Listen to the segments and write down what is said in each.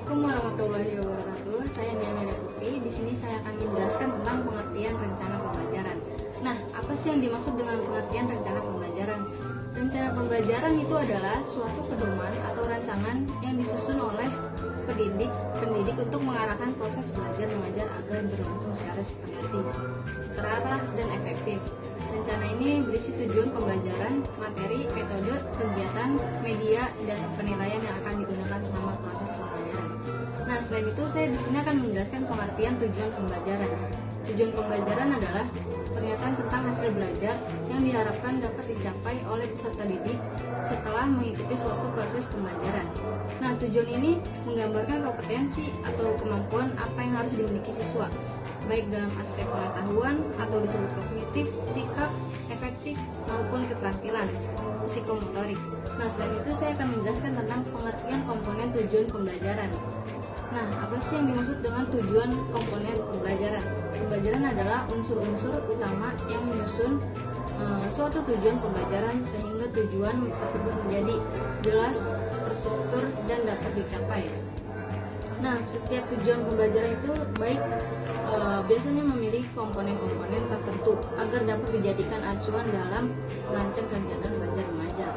Assalamualaikum warahmatullahi wabarakatuh. Saya Niamela Putri. Di sini saya akan menjelaskan tentang pengertian rencana pembelajaran. Nah, apa sih yang dimaksud dengan pengertian rencana pembelajaran? Rencana pembelajaran itu adalah suatu pedoman atau rancangan yang disusun oleh pendidik untuk mengarahkan proses belajar mengajar agar berlangsung secara sistematis, terarah, dan efektif. Rencana ini berisi tujuan pembelajaran, materi, metode, kegiatan, media, dan penilaian yang akan digunakan selama proses pembelajaran. Nah, selain itu saya di sini akan menjelaskan pengertian tujuan pembelajaran. Tujuan pembelajaran adalah pernyataan tentang hasil belajar yang diharapkan dapat dicapai oleh peserta didik setelah mengikuti suatu proses pembelajaran. Nah, tujuan ini menggambarkan kompetensi atau kemampuan apa yang harus dimiliki siswa, baik dalam aspek pengetahuan atau disebut kognitif, sikap, efektif, maupun keterampilan psikomotorik. Nah, selain itu saya akan menjelaskan tentang pengertian komponen tujuan pembelajaran. Nah, apa sih yang dimaksud dengan tujuan komponen pembelajaran? Pembelajaran adalah unsur-unsur utama yang menyusun suatu tujuan pembelajaran sehingga tujuan tersebut menjadi jelas, terstruktur, dan dapat dicapai. Nah, setiap tujuan pembelajaran itu biasanya memiliki komponen-komponen tertentu agar dapat dijadikan acuan dalam merancang kegiatan belajar mengajar.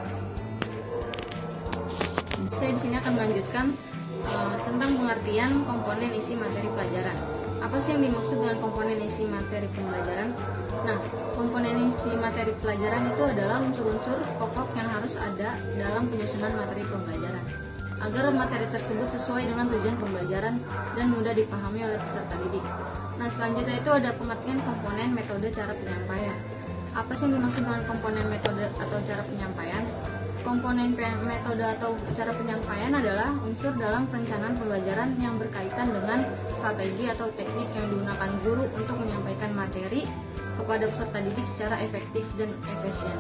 Saya di sini akan melanjutkan tentang pengertian komponen isi materi pelajaran. Apa sih yang dimaksud dengan komponen isi materi pembelajaran? Nah, komponen isi materi pelajaran itu adalah unsur-unsur pokok yang harus ada dalam penyusunan materi pembelajaran agar materi tersebut sesuai dengan tujuan pembelajaran dan mudah dipahami oleh peserta didik. Nah, selanjutnya itu ada pengertian komponen metode cara penyampaian. Apa sih yang dimaksud dengan komponen metode atau cara penyampaian? Komponen metode atau cara penyampaian adalah unsur dalam perencanaan pembelajaran yang berkaitan dengan strategi atau teknik yang digunakan guru untuk menyampaikan materi kepada peserta didik secara efektif dan efisien.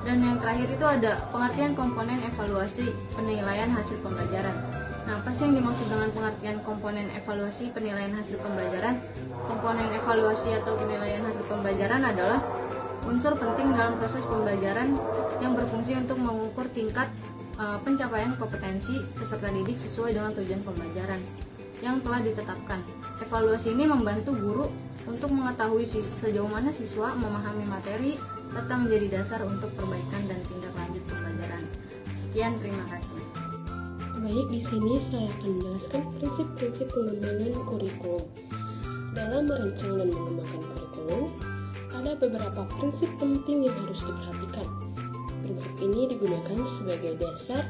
Dan yang terakhir itu ada pengertian komponen evaluasi penilaian hasil pembelajaran. Nah, apa sih yang dimaksud dengan pengertian komponen evaluasi penilaian hasil pembelajaran? Komponen evaluasi atau penilaian hasil pembelajaran adalah unsur penting dalam proses pembelajaran yang berfungsi untuk mengukur tingkat pencapaian kompetensi peserta didik sesuai dengan tujuan pembelajaran yang telah ditetapkan. Evaluasi ini membantu guru untuk mengetahui sejauh mana siswa memahami materi serta menjadi dasar untuk perbaikan dan tindak lanjut pembelajaran. Sekian, terima kasih. Baik, di sini saya akan menjelaskan prinsip-prinsip pengembangan kurikulum. Dalam merancang dan mengembangkan kurikulum, ada beberapa prinsip penting yang harus diperhatikan. Prinsip ini digunakan sebagai dasar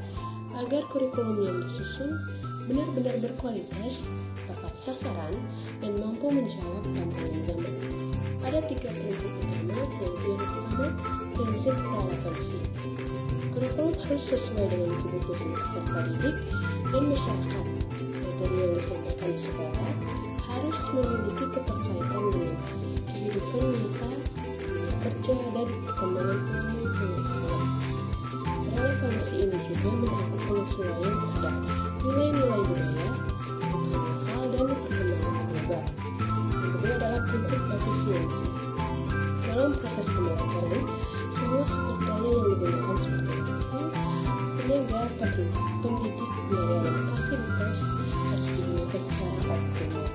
agar kurikulum yang disusun benar-benar berkualitas, tepat sasaran, dan mampu menjawab tantangan zaman. Ada 3 prinsip utama, yaitu yang pertama, prinsip relevansi. Kurikulum harus sesuai dengan kebutuhan peserta didik dan masyarakat. Materi yang disampaikan di sekolah harus memiliki keterkaitan dengan kehidupan nyata, dunia kerja, dan perkembangan ilmu pengetahuan. Relevansi ini juga mencakup penyesuaian terhadap nilai-nilai budaya, kebutuhan lokal, dan perkembangan global. Yang kedua adalah prinsip efisiensi. Dalam proses pembelajaran, semua sumber daya yang digunakan seperti waktu, tenaga, pendidik, biaya, dan fasilitas harus digunakan secara optimal.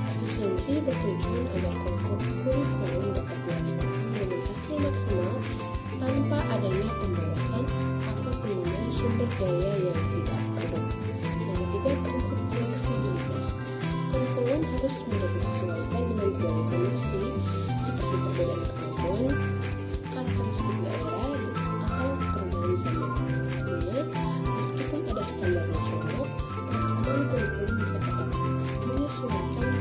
Efisiensi bertujuan agar kurikulum dapat dilaksanakan dengan hasil maksimal tanpa adanya pemborosan atau penggunaan sumber daya yang tidak perlu. Yang ketiga, prinsip fleksibilitas. Kurikulum harus mudah disesuaikan dengan kebutuhan kondisi seperti perbedaan kemampuan, karakteristik daerah, atau perubahan zaman. Artinya, meskipun ada standar nasional, pelaksanaan kurikulum bisa tetap menyesuaikan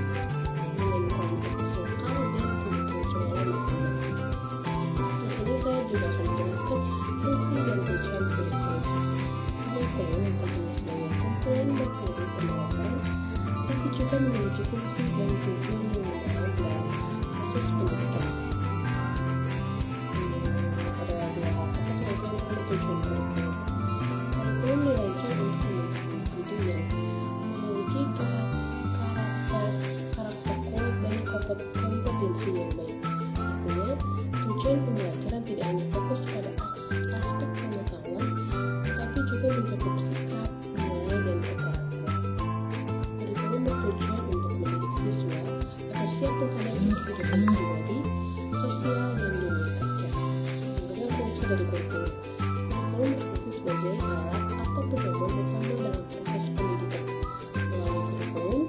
dengan konteks lokal dan kebutuhan masing-masing. Di sini saya juga akan menjelaskan fungsi dan tujuan kurikulum. Kurikulum bukan hanya sebagai kumpulan materi pembelajaran, tapi juga memiliki fungsi dan tujuan yang mendalam dalam proses pendidikan. Ada 2 hal terkait dengan tujuan kurikulum. Kurikulum dirancang untuk membentuk individu yang memiliki karakter kuat dan kompetensi yang baik. Artinya, tujuan pembelajaran tidak hanya fokus pada aspek pengetahuan, tapi juga mencakup sikap, nilai, dan keterampilan. pendidikan pribadi, sosial, dan dunia kerja. Kemudian fungsi dari kurikulum. Kurikulum berfungsi sebagai alat atau pedoman utama dalam proses pendidikan. Melalui kurikulum,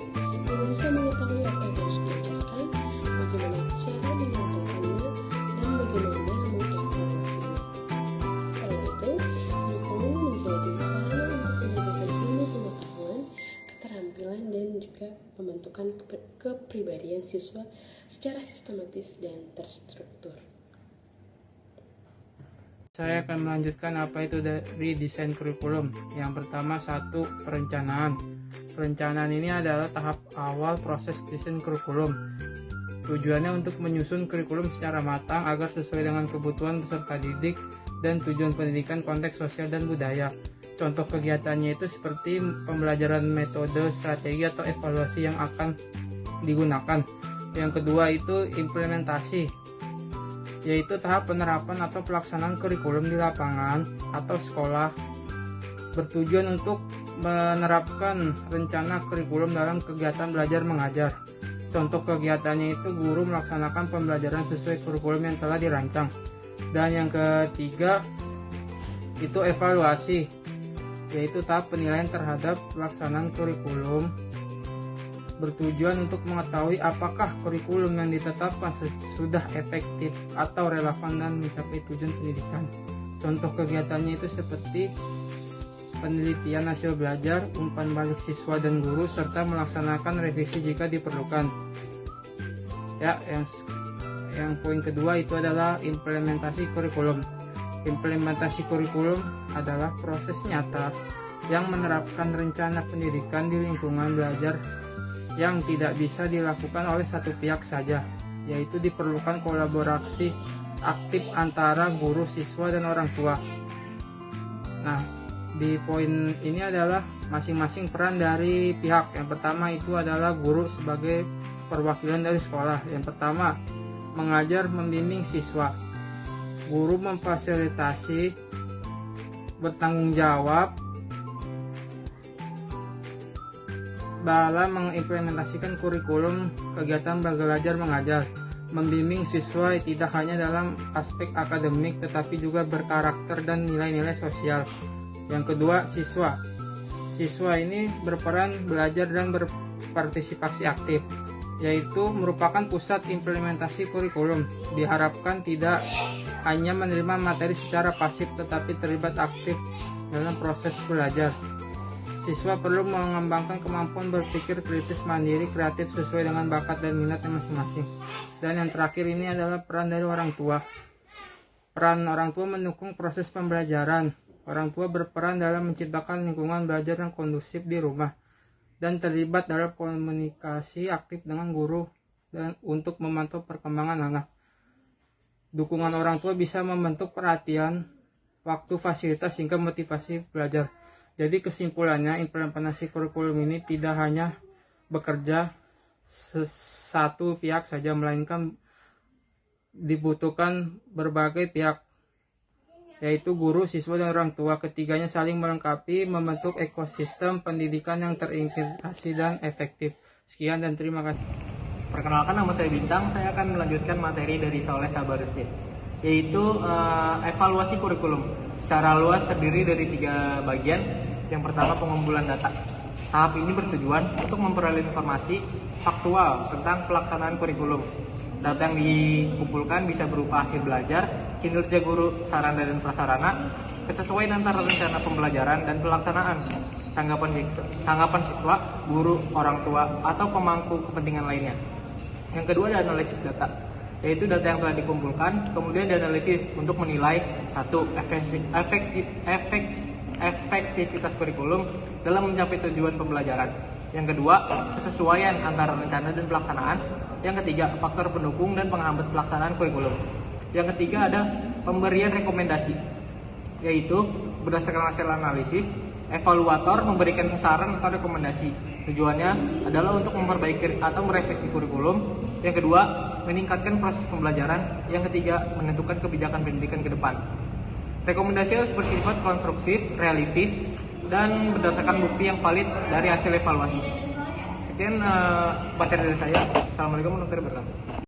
guru bisa mengetahui apa yang harus diajarkan, bagaimana cara menyampaikannya, dan bagaimana mengevaluasinya. Selain itu, kurikulum menjadi sarana untuk meningkatkan ilmu pengetahuan, keterampilan, dan juga pembentukan kepribadian siswa secara sistematis dan terstruktur. Saya akan melanjutkan apa itu dari desain kurikulum. Yang pertama, satu, perencanaan. Perencanaan ini adalah tahap awal proses desain kurikulum. Tujuannya untuk menyusun kurikulum secara matang agar sesuai dengan kebutuhan peserta didik dan tujuan pendidikan konteks sosial dan budaya. Contoh kegiatannya itu seperti pembelajaran metode, strategi, atau evaluasi yang akan digunakan. Yang kedua itu implementasi, yaitu tahap penerapan atau pelaksanaan kurikulum di lapangan atau sekolah, bertujuan untuk menerapkan rencana kurikulum dalam kegiatan belajar mengajar. Contoh kegiatannya itu guru melaksanakan pembelajaran sesuai kurikulum yang telah dirancang. Dan yang ketiga itu evaluasi, yaitu tahap penilaian terhadap pelaksanaan kurikulum, bertujuan untuk mengetahui apakah kurikulum yang ditetapkan sudah efektif atau relevan dan mencapai tujuan pendidikan. Contoh kegiatannya itu seperti penelitian hasil belajar, umpan balik siswa dan guru, serta melaksanakan revisi jika diperlukan. Ya, yang poin kedua itu adalah implementasi kurikulum. Implementasi kurikulum adalah proses nyata yang menerapkan rencana pendidikan di lingkungan belajar yang tidak bisa dilakukan oleh satu pihak saja, yaitu diperlukan kolaborasi aktif antara guru, siswa, dan orang tua. Nah, di poin ini adalah masing-masing peran dari pihak. Yang pertama itu adalah guru sebagai perwakilan dari sekolah. Yang pertama, mengajar membimbing siswa. Guru memfasilitasi, bertanggung jawab dalam mengimplementasikan kurikulum kegiatan belajar mengajar, membimbing siswa tidak hanya dalam aspek akademik tetapi juga berkarakter dan nilai-nilai sosial. Yang kedua, siswa. Siswa ini berperan belajar dan berpartisipasi aktif, yaitu merupakan pusat implementasi kurikulum. Diharapkan tidak hanya menerima materi secara pasif tetapi terlibat aktif dalam proses belajar. Siswa perlu mengembangkan kemampuan berpikir kritis, mandiri, kreatif sesuai dengan bakat dan minatnya masing-masing. Dan yang terakhir ini adalah peran dari orang tua. Peran orang tua mendukung proses pembelajaran. Orang tua berperan dalam menciptakan lingkungan belajar yang kondusif di rumah dan terlibat dalam komunikasi aktif dengan guru dan untuk memantau perkembangan anak. Dukungan orang tua bisa membentuk perhatian, waktu, fasilitas hingga motivasi belajar. Jadi kesimpulannya, implementasi kurikulum ini tidak hanya bekerja satu pihak saja, melainkan dibutuhkan berbagai pihak, yaitu guru, siswa, dan orang tua. Ketiganya saling melengkapi, membentuk ekosistem pendidikan yang terintegrasi dan efektif. Sekian dan terima kasih. Perkenalkan, nama saya Bintang. Saya akan melanjutkan materi dari Soleh Sabarudin, yaitu evaluasi kurikulum. Secara luas terdiri dari 3 bagian. Yang pertama, pengumpulan data. Tahap ini bertujuan untuk memperoleh informasi faktual tentang pelaksanaan kurikulum. Data yang dikumpulkan bisa berupa hasil belajar, kinerja guru, sarana dan prasarana, kesesuaian antara rencana pembelajaran dan pelaksanaan, tanggapan siswa, guru, orang tua, atau pemangku kepentingan lainnya. Yang kedua ada analisis data, yaitu data yang telah dikumpulkan, kemudian dianalisis untuk menilai 1. Efektivitas kurikulum dalam mencapai tujuan pembelajaran. Yang kedua, kesesuaian antara rencana dan pelaksanaan. Yang ketiga, faktor pendukung dan penghambat pelaksanaan kurikulum. Yang ketiga ada pemberian rekomendasi, yaitu berdasarkan hasil analisis, evaluator memberikan saran atau rekomendasi. Tujuannya adalah untuk memperbaiki atau merevisi kurikulum. Yang kedua, meningkatkan proses pembelajaran. Yang ketiga, menentukan kebijakan pendidikan ke depan. Rekomendasi harus bersifat konstruktif, realistis, dan berdasarkan bukti yang valid dari hasil evaluasi. Sekian materi dari saya. Assalamualaikum warahmatullahi wabarakatuh.